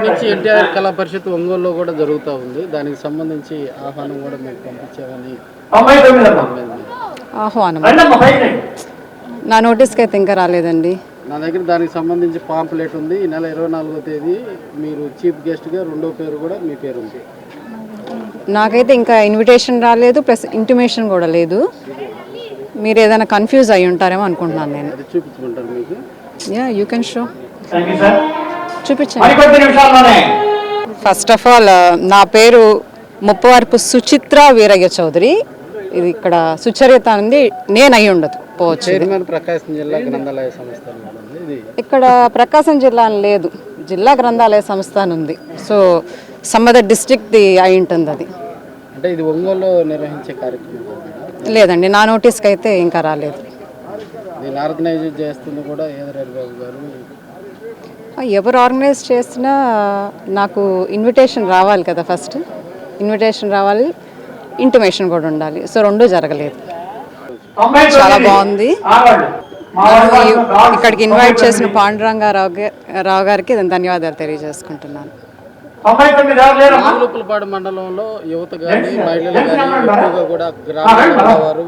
నుంచి ఎన్టీఆర్ కళా పరిషత్ ఒంగోలులో కూడా జరుగుతూ ఉంది. దానికి సంబంధించి ఆహ్వానం కూడా మీకు పంపించామని. ఆహ్వానం నా నోటీస్కి అయితే ఇంకా రాలేదండి. నా దగ్గర దానికి సంబంధించి పాంప్లెట్ ఉంది. ఈ నెల 24వ తేదీ మీరు చీఫ్ గెస్ట్గా, రెండో పేరు కూడా మీ పేరు ఉంది. నాకైతే ఇంకా ఇన్విటేషన్ రాలేదు, ప్లస్ ఇంటిమేషన్ కూడా లేదు. మీరు ఏదైనా కన్ఫ్యూజ్ అయ్యి ఉంటారేమో అనుకుంటున్నాను నేను. అది చూపించుకుంటారు మీకు. Yeah, you can show. చూపించండి. ఫస్ట్ ఆఫ్ ఆల్ నా పేరు ముప్పవరపు సుచిత్ర వీరయ్య చౌదరి. ఇది ఇక్కడ సుచరిత అనేది నేను అయి ఉండదు పోవచ్చు. ప్రకాశం జిల్లా గ్రంథాలయ సంస్థ ఇక్కడ ప్రకాశం జిల్లా అని లేదు, జిల్లా గ్రంథాలయ సంస్థ అని ఉంది. సో సమ్ అదర్ డిస్ట్రిక్ట్ది అయి ఉంటుంది అది. అంటే ఇది ఒంగోలులో నిర్వహించే కార్యక్రమం లేదండి, నా నోటీస్కి అయితే ఇంకా రాలేదు. దీన్ని ఆర్గనైజ్ చేస్తుంది కూడా ఏదరెడ్డి బాబు గారు. ఎవరు ఆర్గనైజ్ చేసినా నాకు ఇన్విటేషన్ రావాలి కదా. ఫస్ట్ ఇన్విటేషన్ రావాలి, ఇంటిమేషన్ కూడా ఉండాలి. సో రెండూ జరగలేదు. చాలా బాగుంది. ఇక్కడికి ఇన్వైట్ చేసిన పాండురంగారావు గారికి ధన్యవాదాలు తెలియజేసుకుంటున్నాను. నాగులుపులపాడు మండలంలో యువత కానీ మహిళలు కానీ ఎక్కువగా కూడా గ్రామాల్లో వారు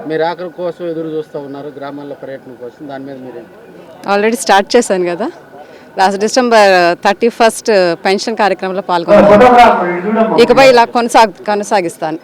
మీరు ఆఖరి కోసం ఎదురు చూస్తూ ఉన్నారు, గ్రామాల్లో పర్యటన కోసం. దాని మీద మీరు ఆల్రెడీ స్టార్ట్ చేశాను కదా. లాస్ట్ డిసెంబర్ 31 పెన్షన్ కార్యక్రమంలో పాల్గొన్నాను. ఇకపై ఇలా కొనసాగిస్తాను.